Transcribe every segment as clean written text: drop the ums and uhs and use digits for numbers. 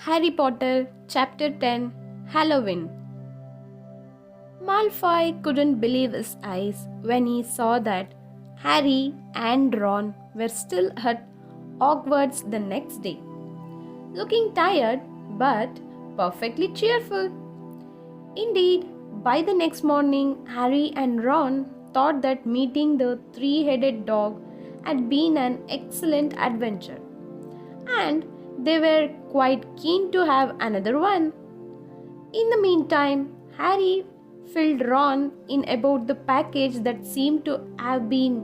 Harry Potter Chapter 10 Halloween. Malfoy couldn't believe his eyes when he saw that Harry and Ron were still at Hogwarts the next day, looking tired but perfectly cheerful. Indeed, by the next morning, Harry and Ron thought that meeting the three-headed dog had been an excellent adventure, and they were quite keen to have another one. In the meantime, Harry filled Ron in about the package that seemed to have been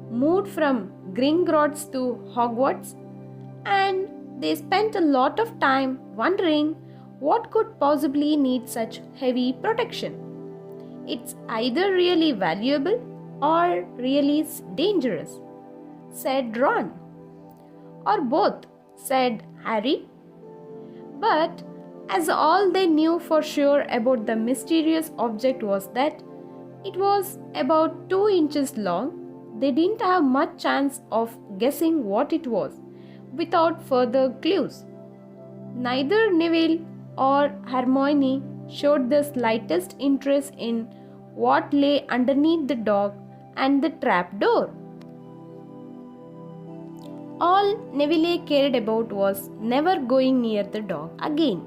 moved from Gringotts to Hogwarts, and they spent a lot of time wondering what could possibly need such heavy protection. It's either really valuable or really dangerous, said Ron. Or both, said Harry. But as all they knew for sure about the mysterious object was that it was about 2 inches long, they didn't have much chance of guessing what it was without further clues. Neither Neville or Hermione showed the slightest interest in what lay underneath the dog and the trap door. All Neville cared about was never going near the dog again.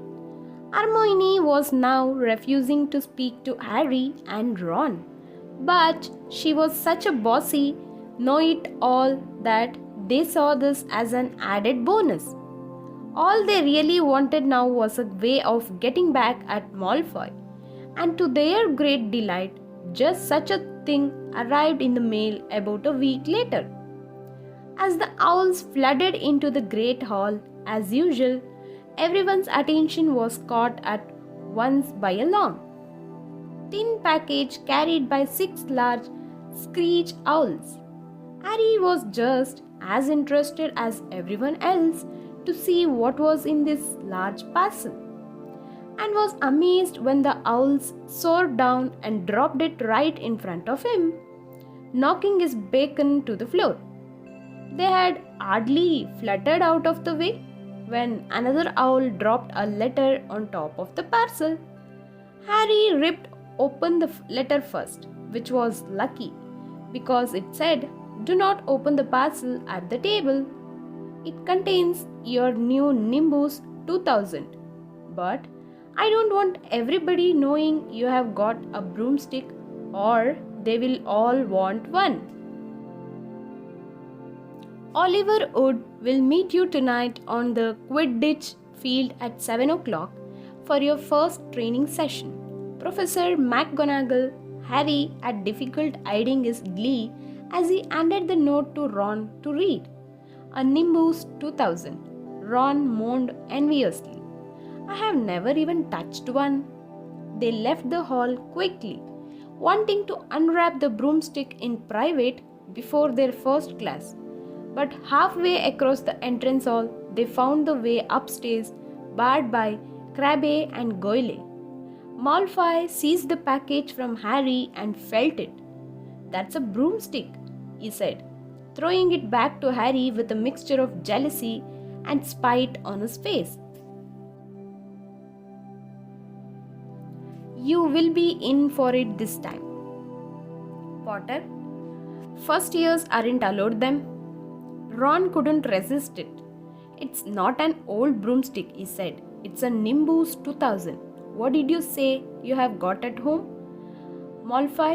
Hermione was now refusing to speak to Harry and Ron, but she was such a bossy know-it-all that they saw this as an added bonus. All they really wanted now was a way of getting back at Malfoy, and to their great delight, just such a thing arrived in the mail about a week later. As the owls flooded into the great hall, as usual, everyone's attention was caught at once by a long, thin package carried by 6 large screech owls. Harry was just as interested as everyone else to see what was in this large parcel, and was amazed when the owls soared down and dropped it right in front of him, knocking his bacon to the floor. They had hardly fluttered out of the way when another owl dropped a letter on top of the parcel. Harry ripped open the letter first, which was lucky because it said, "Do not open the parcel at the table. It contains your new Nimbus 2000. But I don't want everybody knowing you have got a broomstick, or they will all want one. Oliver Wood will meet you tonight on the Quidditch field at 7 o'clock for your first training session." Professor McGonagall, Harry had difficult hiding his glee as he handed the note to Ron to read. "A Nimbus 2000, Ron moaned enviously. "I have never even touched one." They left the hall quickly, wanting to unwrap the broomstick in private before their first class. But halfway across the entrance hall, they found the way upstairs barred by Crabbe and Goyle. Malfoy seized the package from Harry and felt it. "That's a broomstick," he said, throwing it back to Harry with a mixture of jealousy and spite on his face. "You will be in for it this time, Potter. First years aren't allowed them." Ron couldn't resist it. "It's not an old broomstick," he said. "It's a Nimbus 2000. What did you say you have got at home?" Malfoy,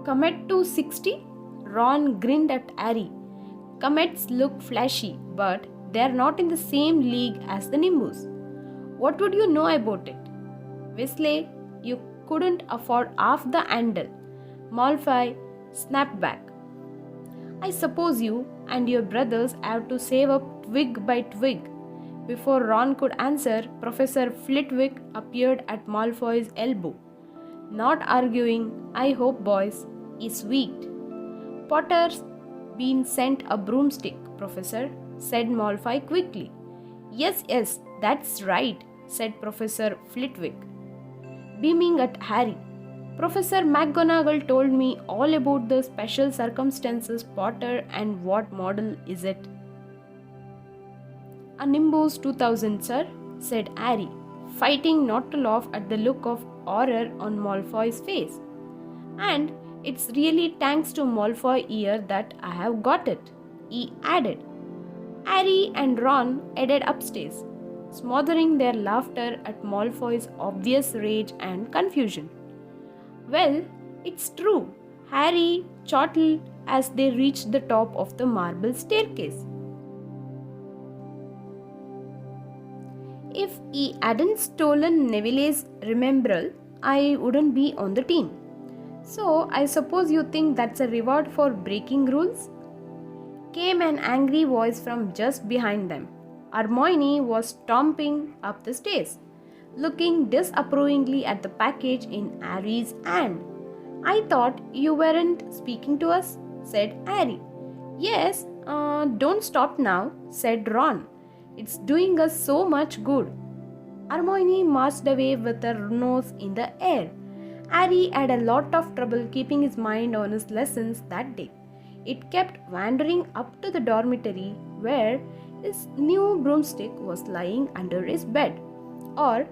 Comet 260? Ron grinned at Harry. "Comets look flashy, but they're not in the same league as the Nimbus. What would you know about it? Weasley, you couldn't afford half the handle." Malfoy snapped back. "I suppose you and your brothers have to save up twig by twig." Before Ron could answer, Professor Flitwick appeared at Malfoy's elbow. "Not arguing, I hope, boys," he squeaked. "Potter's been sent a broomstick, Professor," said Malfoy quickly. Yes, that's right," said Professor Flitwick, beaming at Harry. "Professor McGonagall told me all about the special circumstances, Potter, and what model is it?" A Nimbus 2000, sir, said Harry, fighting not to laugh at the look of horror on Malfoy's face. And it's really thanks to Malfoy here that I have got it, he added. Harry and Ron headed upstairs, smothering their laughter at Malfoy's obvious rage and confusion. Well, it's true, Harry chortled as they reached the top of the marble staircase. If he hadn't stolen Neville's Remembrall, I wouldn't be on the team. So, I suppose you think that's a reward for breaking rules? Came an angry voice from just behind them. Hermione was stomping up the stairs, looking disapprovingly at the package in Harry's hand. I thought you weren't speaking to us, said Harry. Yes, don't stop now, said Ron. It's doing us so much good. Hermione marched away with her nose in the air. Harry had a lot of trouble keeping his mind on his lessons that day. It kept wandering up to the dormitory where his new broomstick was lying under his bed, or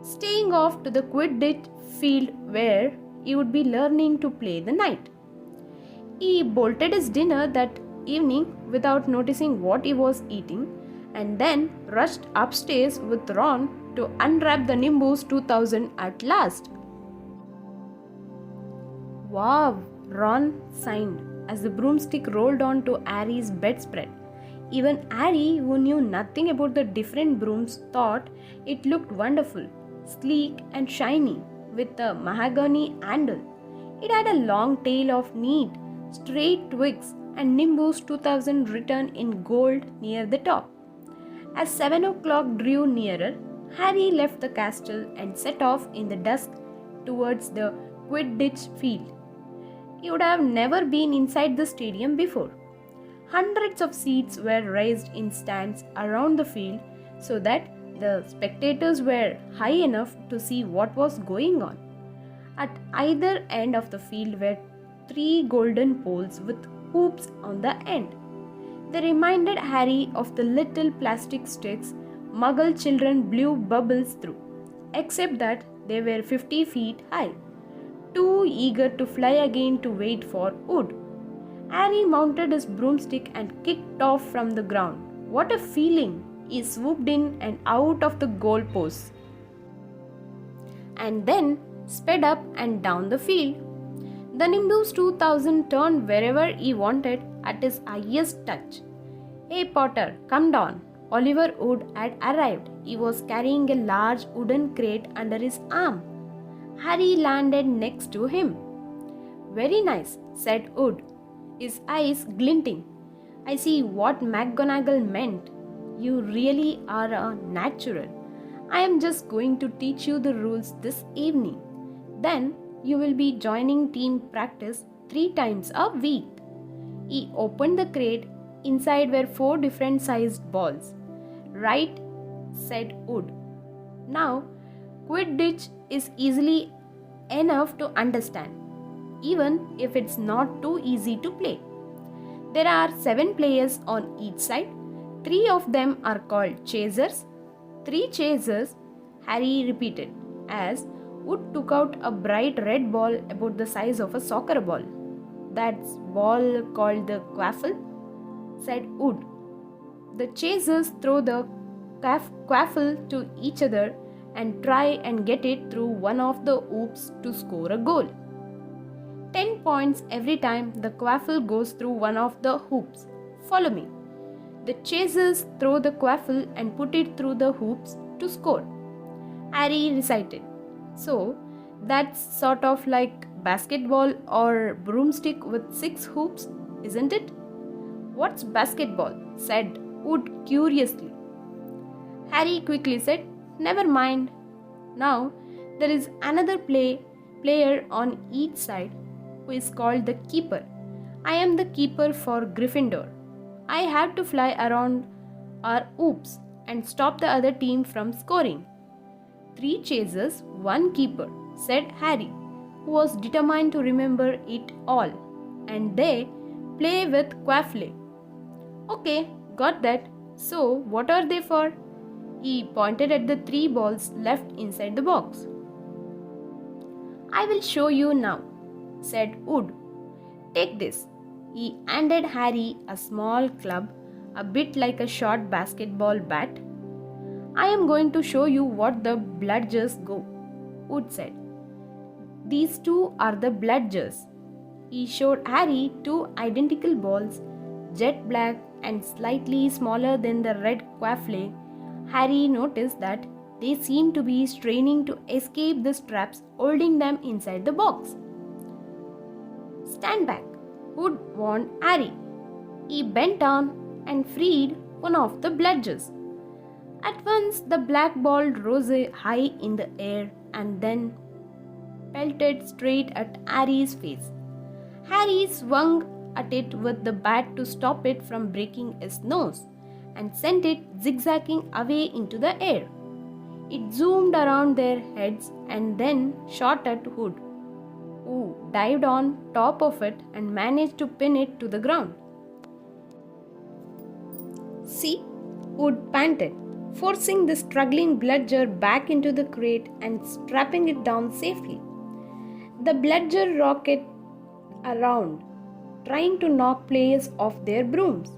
staying off to the Quidditch field where he would be learning to play the knight. He bolted his dinner that evening without noticing what he was eating, and then rushed upstairs with Ron to unwrap the Nimbus 2000 at last. Wow, Ron sighed as the broomstick rolled onto Harry's bedspread. Even Harry, who knew nothing about the different brooms, thought it looked wonderful, sleek and shiny, with a mahogany handle. It had a long tail of neat, straight twigs and Nimbus 2000 written in gold near the top. As 7 o'clock drew nearer, Harry left the castle and set off in the dusk towards the Quidditch field. He would have never been inside the stadium before. Hundreds of seats were raised in stands around the field so that the spectators were high enough to see what was going on. At either end of the field were 3 golden poles with hoops on the end. They reminded Harry of the little plastic sticks Muggle children blew bubbles through, except that they were 50 feet high, too eager to fly again to wait for wood. Harry mounted his broomstick and kicked off from the ground. What a feeling! He swooped in and out of the goalposts, and then sped up and down the field. The Nimbus 2000 turned wherever he wanted at his highest touch. Hey Potter, come down. Oliver Wood had arrived. He was carrying a large wooden crate under his arm. Harry landed next to him. Very nice, said Wood, his eyes glinting. I see what McGonagall meant. You really are a natural. I am just going to teach you the rules this evening. Then you will be joining team practice 3 times a week. He opened the crate. Inside were 4 different sized balls. Right, said Wood. Now, Quidditch is easily enough to understand, even if it's not too easy to play. There are 7 players on each side. 3 of them are called chasers. 3 chasers, Harry repeated, as Wood took out a bright red ball about the size of a soccer ball. That's ball called the quaffle, said Wood. The chasers throw the quaffle to each other and try and get it through one of the hoops to score a goal. 10 points every time the quaffle goes through one of the hoops. Follow me. The chasers throw the quaffle and put it through the hoops to score, Harry recited. So, that's sort of like basketball or broomstick with 6 hoops, isn't it? What's basketball? Said Wood curiously. Harry quickly said, never mind. Now, there is another player on each side who is called the keeper. I am the keeper for Gryffindor. I have to fly around our hoops and stop the other team from scoring. 3 chasers, 1 keeper, said Harry, who was determined to remember it all. And they play with quaffle. Okay, got that, So, what are they for? He pointed at the 3 balls left inside the box. I will show you now, said Wood. Take this. He handed Harry a small club, a bit like a short basketball bat. I am going to show you what the bludgers go, Wood said. These two are the bludgers. He showed Harry 2 identical balls, jet black and slightly smaller than the red quaffle. Harry noticed that they seemed to be straining to escape the straps holding them inside the box. Stand back, Wood warned Harry. He bent down and freed one of the bludgers. At once, the black ball rose high in the air and then pelted straight at Harry's face. Harry swung at it with the bat to stop it from breaking his nose and sent it zigzagging away into the air. It zoomed around their heads and then shot at Wood, who dived on top of it and managed to pin it to the ground. See, Wood panted, forcing the struggling bludger back into the crate and strapping it down safely. The bludger rocked around, trying to knock players off their brooms.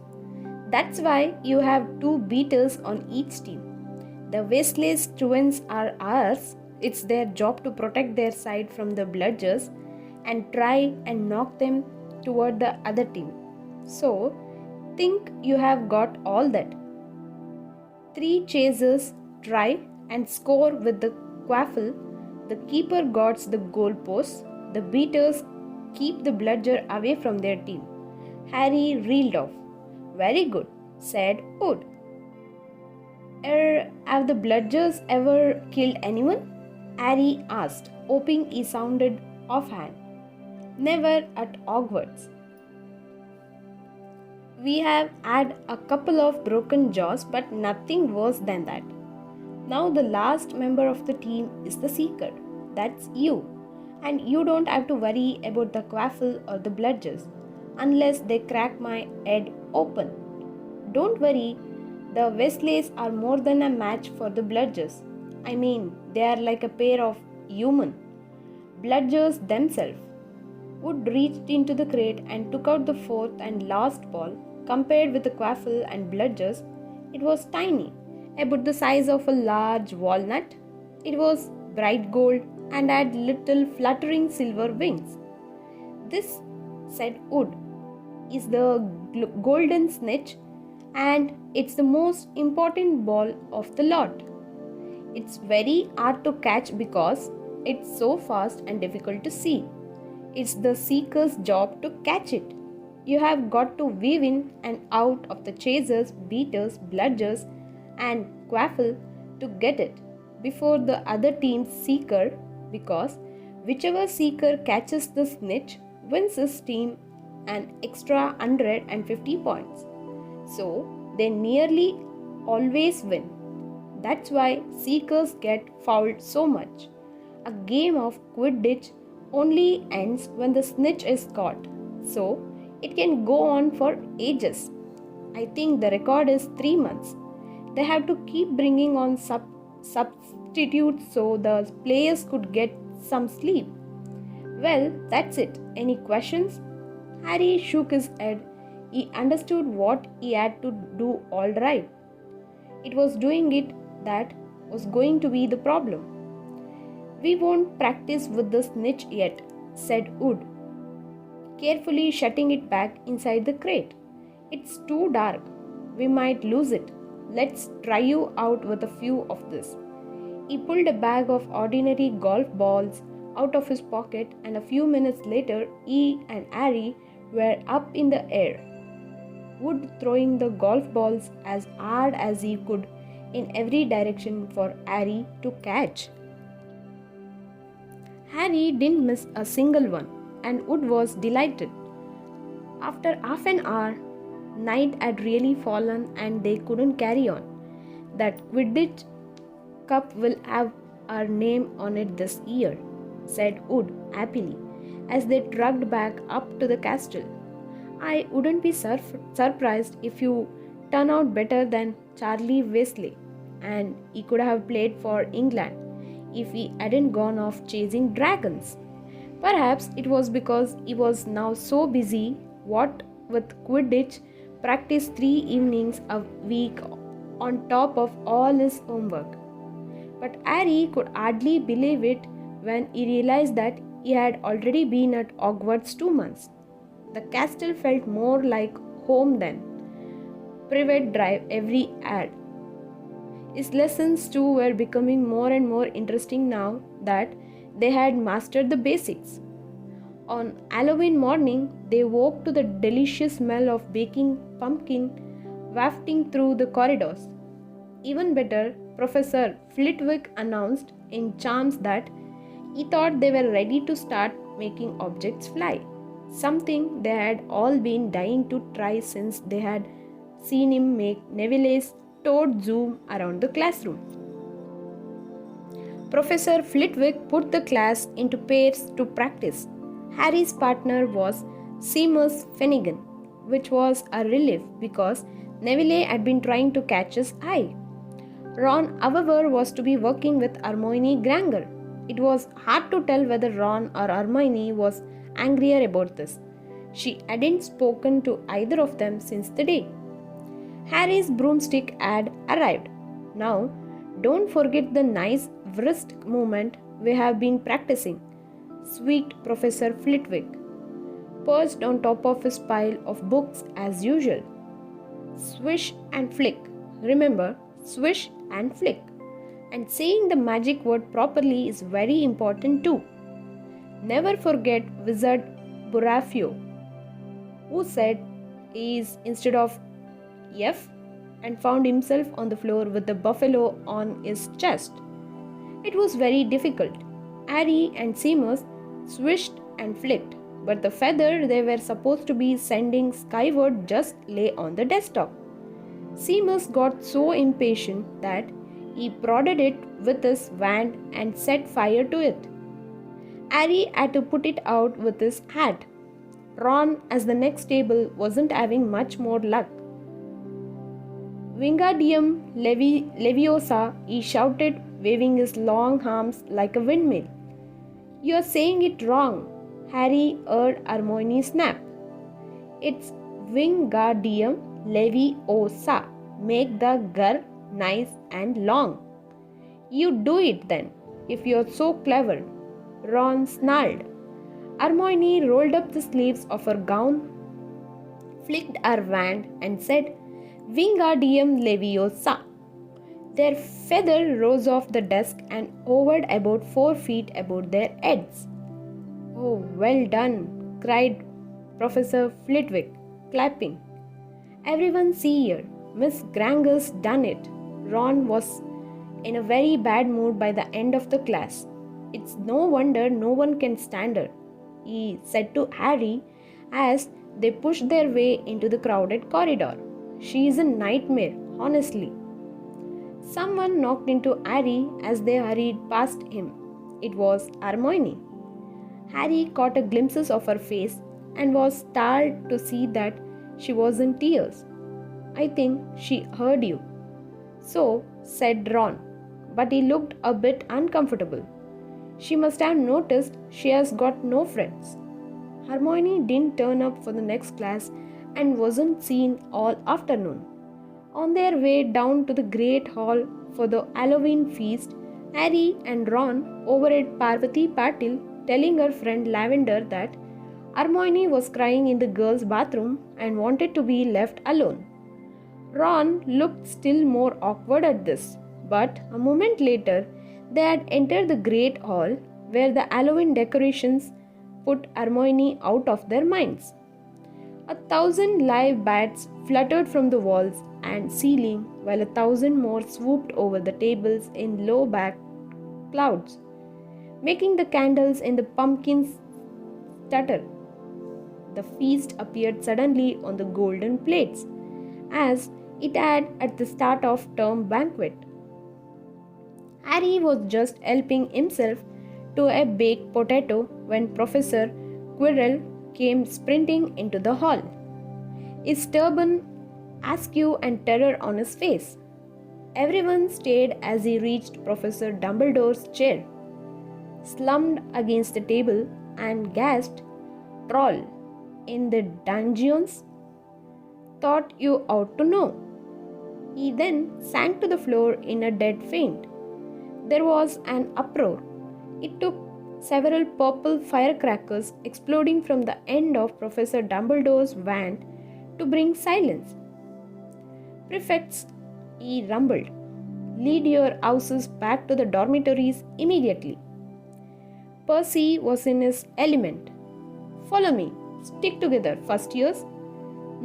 That's why you have 2 beaters on each team. The Weasley's twins are ours. It's their job to protect their side from the bludgers and try and knock them toward the other team. So, think you have got all that. 3 chasers try and score with the quaffle. The keeper guards the goalposts. The beaters keep the bludger away from their team. Harry reeled off. Very good, said Wood. Have the bludgers ever killed anyone? Harry asked, hoping he sounded offhand. Never at Hogwarts. We have had a couple of broken jaws, but nothing worse than that. Now the last member of the team is the Seeker. That's you. And you don't have to worry about the quaffle or the bludgers, unless they crack my head open. Don't worry, the Weasleys are more than a match for the bludgers. I mean, they are like a pair of human bludgers themselves. Wood reached into the crate and took out the 4th and last ball. Compared with the quaffle and bludgers, it was tiny, about the size of a large walnut. It was bright gold and had little fluttering silver wings. This, said Wood, is the golden snitch, and it's the most important ball of the lot. It's very hard to catch because it's so fast and difficult to see. It's the Seeker's job to catch it. You have got to weave in and out of the chasers, beaters, bludgers, and quaffle to get it before the other team's Seeker, because whichever Seeker catches the snitch wins his team an extra 150 points. So they nearly always win. That's why Seekers get fouled so much. A game of Quidditch only ends when the snitch is caught, so it can go on for ages. I think the record is 3 months. They have to keep bringing on substitutes so the players could get some sleep. Well, that's it. Any questions? Harry shook his head. He understood what he had to do all right. It was doing it that was going to be the problem. We won't practice with the snitch yet, said Wood, carefully shutting it back inside the crate. It's too dark. We might lose it. Let's try you out with a few of this. He pulled a bag of ordinary golf balls out of his pocket, and a few minutes later he and Harry were up in the air, Wood throwing the golf balls as hard as he could in every direction for Harry to catch. Harry didn't miss a single one, and Wood was delighted. After half an hour, night had really fallen and they couldn't carry on. That Quidditch Cup will have our name on it this year, said Wood happily, as they trudged back up to the castle. I wouldn't be surprised if you turn out better than Charlie Weasley, and he could have played for England if he hadn't gone off chasing dragons. Perhaps it was because he was now so busy, what with Quidditch practice 3 evenings a week on top of all his homework. But Harry could hardly believe it when he realized that he had already been at Hogwarts 2 months. The castle felt more like home than Privet Drive every ad. His lessons too were becoming more and more interesting now that they had mastered the basics. On Halloween morning, they woke to the delicious smell of baking pumpkin wafting through the corridors. Even better, Professor Flitwick announced in charms that he thought they were ready to start making objects fly, something they had all been dying to try since they had seen him make Neville's toad zoom around the classroom. Professor Flitwick put the class into pairs to practice. Harry's partner was Seamus Finnegan, which was a relief because Neville had been trying to catch his eye. Ron, however, was to be working with Hermione Granger. It was hard to tell whether Ron or Hermione was angrier about this. She hadn't spoken to either of them since the day Harry's broomstick had arrived. Now, don't forget the nice wrist movement we have been practicing, squeaked Professor Flitwick, perched on top of his pile of books as usual. Swish and flick. Remember, swish and flick. And saying the magic word properly is very important too. Never forget Wizard Buraffio, who said is instead of F and found himself on the floor with the buffalo on his chest. It was very difficult. Harry and Seamus swished and flicked, but the feather they were supposed to be sending skyward just lay on the desktop. Seamus got so impatient that he prodded it with his wand and set fire to it. Harry had to put it out with his hat. Ron, as the next table, wasn't having much more luck. Wingardium Leviosa, he shouted, waving his long arms like a windmill. "You're saying it wrong," Harry heard Hermione snap. "It's Wingardium Leviosa. Make the gur nice and long." "You do it then, if you're so clever," Ron snarled. Hermione rolled up the sleeves of her gown, flicked her wand, and said, "Wingardium Leviosa." Their feather rose off the desk and hovered about 4 feet above their heads. "Oh, well done," cried Professor Flitwick, clapping. "Everyone see here, Miss Granger's done it." Ron was in a very bad mood by the end of the class. "It's no wonder no one can stand her," he said to Harry as they pushed their way into the crowded corridor. "She is a nightmare, honestly." Someone knocked into Harry as they hurried past him. It was Hermione. Harry caught a glimpse of her face and was startled to see that she was in tears. "I think she heard you." "So," said Ron, but he looked a bit uncomfortable. "She must have noticed she has got no friends." Hermione didn't turn up for the next class and wasn't seen all afternoon. On their way down to the Great Hall for the Halloween feast, Harry and Ron overheard Parvati Patil telling her friend Lavender that Hermione was crying in the girls' bathroom and wanted to be left alone. Ron looked still more awkward at this, but a moment later they had entered the Great Hall where the Halloween decorations put Hermione out of their minds. 1,000 live bats fluttered from the walls and ceiling, while 1,000 more swooped over the tables in low-backed clouds, making the candles in the pumpkins stutter. The feast appeared suddenly on the golden plates, as it had at the start of term banquet. Harry was just helping himself to a baked potato when Professor Quirrell came sprinting into the hall. His turban askew and terror on his face. Everyone stared as he reached Professor Dumbledore's chair, slumped against the table, and gasped, "Troll, in the dungeons? Thought you ought to know." He then sank to the floor in a dead faint. There was an uproar. It took several purple firecrackers exploding from the end of Professor Dumbledore's wand to bring silence. "Prefects," he rumbled, "lead your houses back to the dormitories immediately." Percy was in his element. "Follow me. Stick together, first years.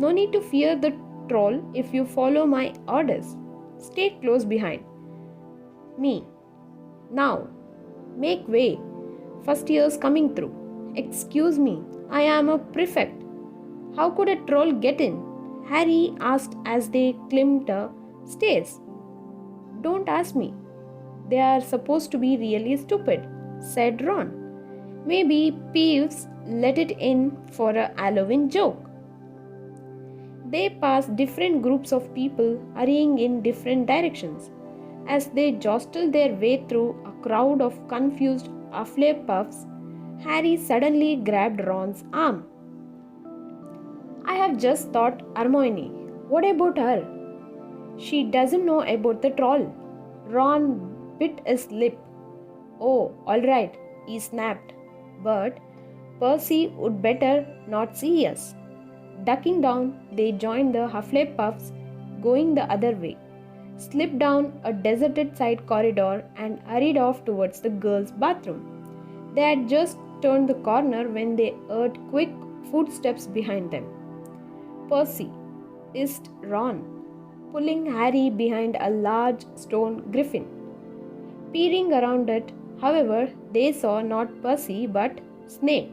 No need to fear the troll if you follow my orders. Stay close behind me. Now, make way. First years coming through. Excuse me, I am a prefect. How could a troll get in?" Harry asked as they climbed the stairs. "Don't ask me. They are supposed to be really stupid," said Ron. "Maybe Peeves let it in for a Halloween joke." They passed different groups of people hurrying in different directions. As they jostled their way through a crowd of confused Hufflepuffs, Harry suddenly grabbed Ron's arm. "I have just thought, Hermione. What about her? She doesn't know about the troll." Ron bit his lip. "Oh, all right," he snapped. "But Percy would better not see us." Ducking down, they joined the Hufflepuffs going the other way, slipped down a deserted side corridor, and hurried off towards the girls' bathroom. They had just turned the corner when they heard quick footsteps behind them. "Percy," hissed Ron, pulling Harry behind a large stone griffin. Peering around it, however, they saw not Percy but Snape.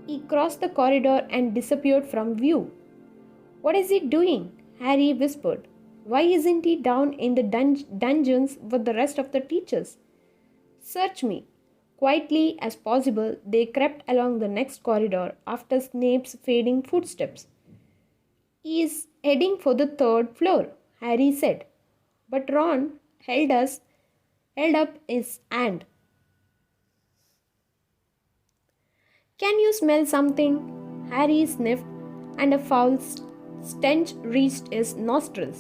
He crossed the corridor and disappeared from view. "What is he doing?" Harry whispered. "Why isn't he down in the dungeons with the rest of the teachers?" "Search me." Quietly as possible, they crept along the next corridor after Snape's fading footsteps. "He is heading for the third floor," Harry said. But Ron held up his hand. "Can you smell something?" Harry sniffed, and a foul stench reached his nostrils,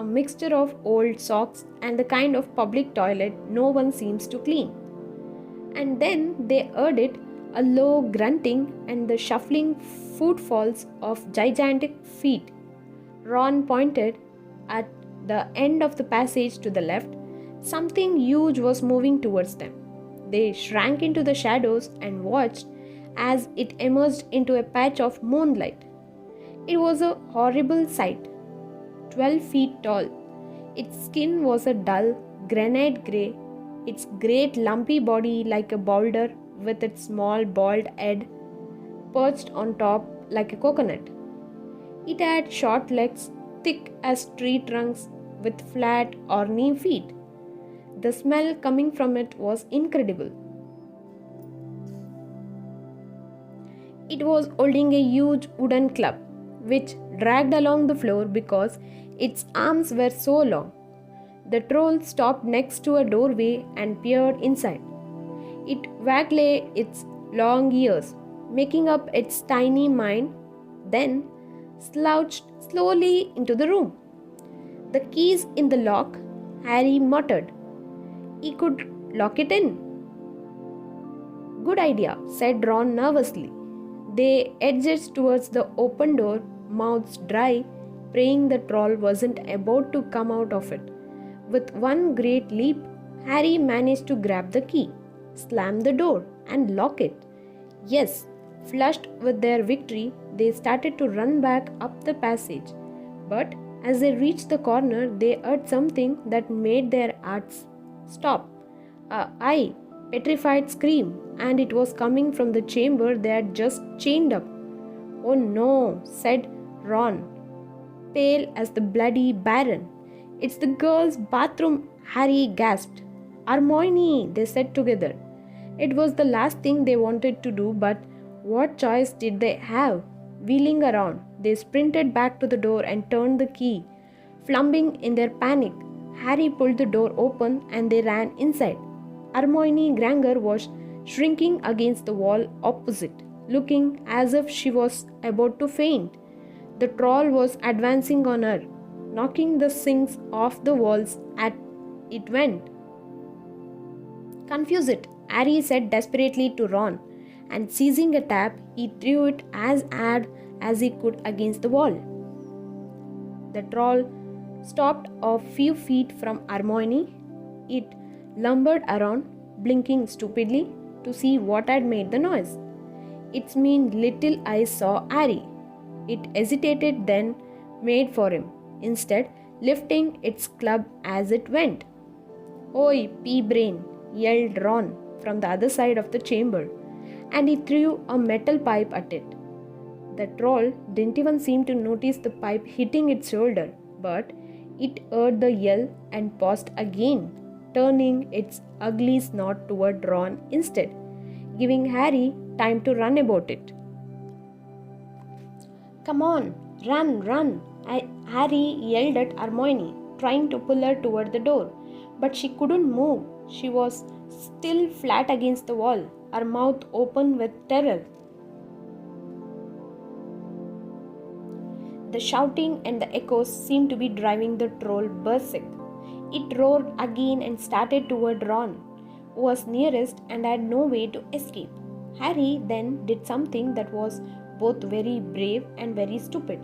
a mixture of old socks and the kind of public toilet no one seems to clean. And then they heard it, a low grunting and the shuffling footfalls of gigantic feet. Ron pointed at the end of the passage to the left. Something huge was moving towards them. They shrank into the shadows and watched as it emerged into a patch of moonlight. It was a horrible sight. 12 feet tall. Its skin was a dull granite grey, its great lumpy body like a boulder with its small bald head perched on top like a coconut. It had short legs, thick as tree trunks, with flat, horny feet. The smell coming from it was incredible. It was holding a huge wooden club, which dragged along the floor because its arms were so long. The troll stopped next to a doorway and peered inside. It waggled its long ears, making up its tiny mind, then slouched slowly into the room. "The key's in the lock," Harry muttered. "He could lock it in." "Good idea," said Ron nervously. They edged towards the open door, mouths dry, praying the troll wasn't about to come out of it. With one great leap, Harry managed to grab the key, slam the door, and lock it. Yes, flushed with their victory, they started to run back up the passage. But as they reached the corner, they heard something that made their hearts stop. A petrified scream, and it was coming from the chamber they had just chained up. "Oh no," said Ron, pale as the bloody Baron. "It's the girls' bathroom," Harry gasped. "Hermione," they said together. It was the last thing they wanted to do, but what choice did they have? Wheeling around, They sprinted back to the door and turned the key. Flumbing in their panic, Harry pulled the door open and they ran inside. Hermione Granger was shrinking against the wall opposite, looking as if she was about to faint. The troll was advancing on her, knocking the sinks off the walls as it went. Confuse it, Harry said desperately to Ron, and seizing a tap, he threw it as hard as he could against the wall. The troll stopped a few feet from Hermione. It lumbered around, blinking stupidly to see what had made the noise. Its mean little eyes saw Harry. It hesitated, then made for him, instead lifting its club as it went. "Oi, pea-brain!" yelled Ron from the other side of the chamber, and he threw a metal pipe at it. The troll didn't even seem to notice the pipe hitting its shoulder, but it heard the yell and paused again, turning its ugly snout toward Ron instead, giving Harry time to run about it. "Come on, run, run!" Harry yelled at Hermione, trying to pull her toward the door, but she couldn't move. She was still flat against the wall, her mouth open with terror. The shouting and the echoes seemed to be driving the troll berserk. It roared again and started toward Ron, who was nearest and had no way to escape. Harry then did something that was both very brave and very stupid.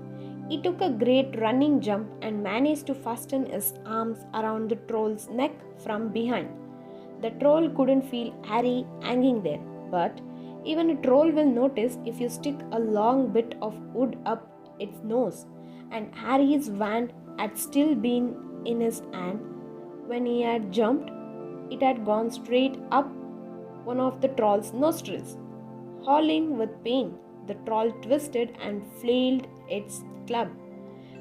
He took a great running jump and managed to fasten his arms around the troll's neck from behind. The troll couldn't feel Harry hanging there, but even a troll will notice if you stick a long bit of wood up its nose, and Harry's wand had still been in his hand when he had jumped. It had gone straight up one of the troll's nostrils. Howling with pain, the troll twisted and flailed its club.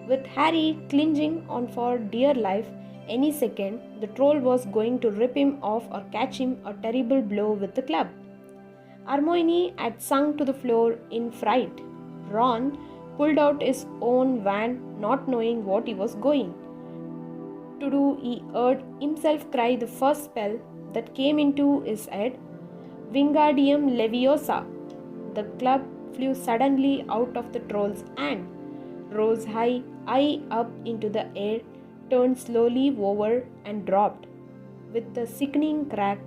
With Harry clinging on for dear life, any second the troll was going to rip him off or catch him a terrible blow with the club. Hermione had sunk to the floor in fright. Ron pulled out his own wand, not knowing what he was going to do. He heard himself cry the first spell that came into his head, Wingardium Leviosa. The club flew suddenly out of the troll's hand, rose high up into the air, turned slowly over and dropped, with a sickening crack,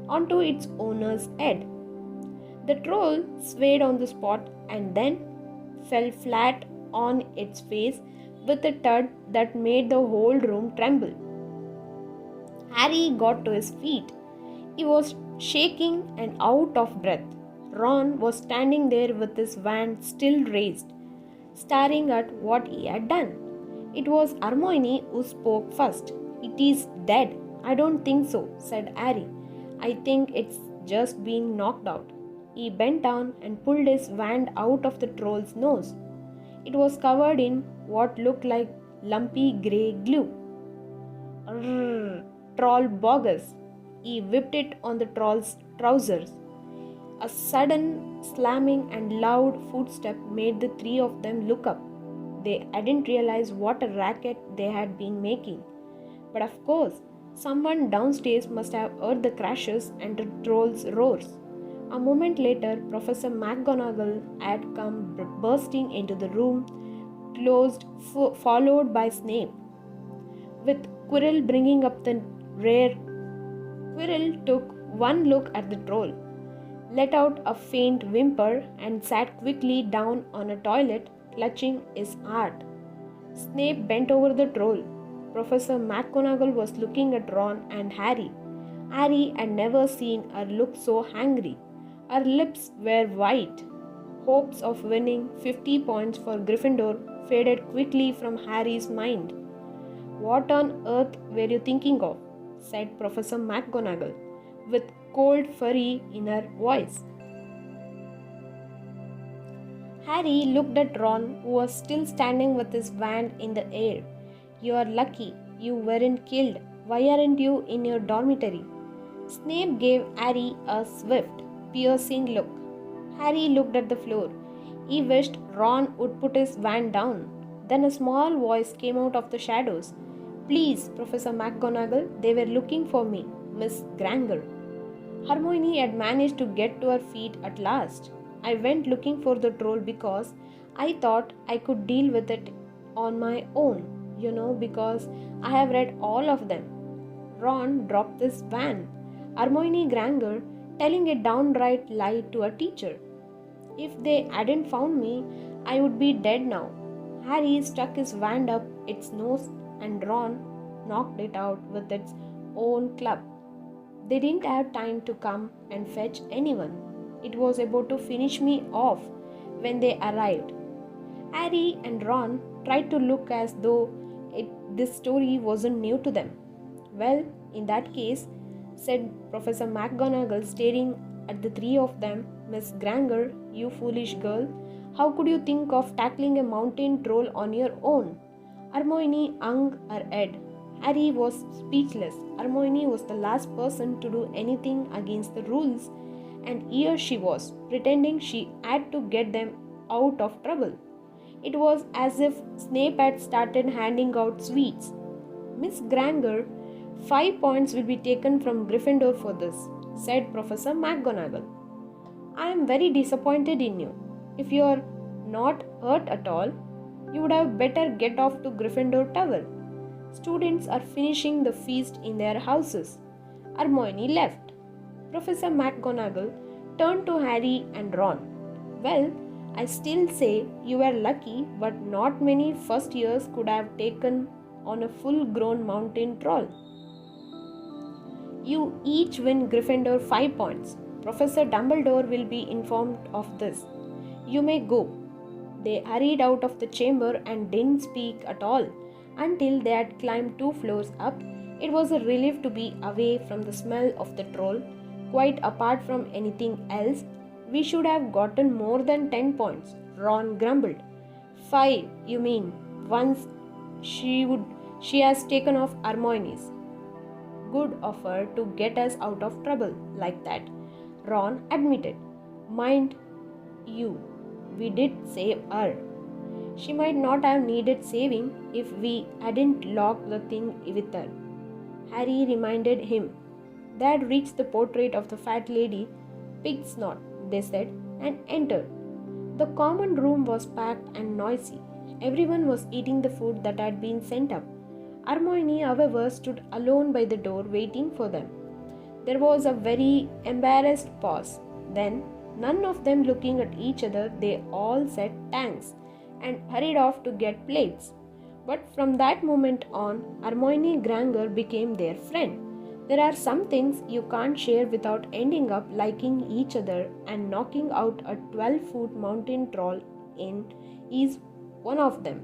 onto its owner's head. The troll swayed on the spot and then fell flat on its face with a thud that made the whole room tremble. Harry got to his feet. He was shaking and out of breath. Ron was standing there with his wand still raised, staring at what he had done. It was Hermione who spoke first. "It is dead." "I don't think so," said Harry. "I think it's just been knocked out." He bent down and pulled his wand out of the troll's nose. It was covered in what looked like lumpy grey glue. "Rrrr, troll bogus!" He whipped it on the troll's trousers. A sudden slamming and loud footstep made the three of them look up. They hadn't realized what a racket they had been making. But of course, someone downstairs must have heard the crashes and the troll's roars. A moment later, Professor McGonagall had come bursting into the room, followed by Snape. With Quirrell bringing up the rear, Quirrell took one look at the troll, let out a faint whimper, and sat quickly down on a toilet, clutching his heart. Snape bent over the troll. Professor McGonagall was looking at Ron and Harry. Harry had never seen her look so angry. Her lips were white. Hopes of winning 50 points for Gryffindor faded quickly from Harry's mind. "What on earth were you thinking of?" said Professor McGonagall, with cold fury in her voice. Harry looked at Ron, who was still standing with his wand in the air. "You are lucky you weren't killed. Why aren't you in your dormitory?" Snape gave Harry a swift, piercing look. Harry looked at the floor. He wished Ron would put his wand down. Then a small voice came out of the shadows. Please, Professor McGonagall, they were looking for me, Miss Granger. Hermione had managed to get to her feet at last. I went looking for the troll because I thought I could deal with it on my own, because I have read all of them. Ron dropped this van. Hermione Granger telling a downright lie to a teacher. If they hadn't found me, I would be dead now. Harry stuck his wand up its nose and Ron knocked it out with its own club. They didn't have time to come and fetch anyone. It was about to finish me off when they arrived. Harry and Ron tried to look as though this story wasn't new to them. Well, in that case, said Professor McGonagall, staring at the three of them, Miss Granger, you foolish girl, how could you think of tackling a mountain troll on your own? Hermione hung her head. Harry was speechless. Hermione was the last person to do anything against the rules, and here she was, pretending she had to get them out of trouble. It was as if Snape had started handing out sweets. Miss Granger, 5 points will be taken from Gryffindor for this, said Professor McGonagall. I am very disappointed in you. If you are not hurt at all, you would have better get off to Gryffindor Tower. Students are finishing the feast in their houses. Hermione left. Professor McGonagall turned to Harry and Ron. Well, I still say you were lucky, but not many first years could have taken on a full-grown mountain troll. You each win Gryffindor 5 points. Professor Dumbledore will be informed of this. You may go. They hurried out of the chamber and didn't speak at all until they had climbed 2 floors up. It was a relief to be away from the smell of the troll. Quite apart from anything else, we should have gotten more than 10 points, Ron grumbled. 5, you mean, once she has taken off Hermione's. Good of her to get us out of trouble like that, Ron admitted. Mind you, we did save her. She might not have needed saving if we hadn't locked the thing with her. Harry reminded him. They had reached the portrait of the fat lady, Pigsnot, they said, and entered. The common room was packed and noisy. Everyone was eating the food that had been sent up. Hermione, however, stood alone by the door waiting for them. There was a very embarrassed pause. Then, none of them looking at each other, they all said thanks and hurried off to get plates. But from that moment on, Hermione Granger became their friend. There are some things you can't share without ending up liking each other, and knocking out a 12-foot mountain troll is one of them.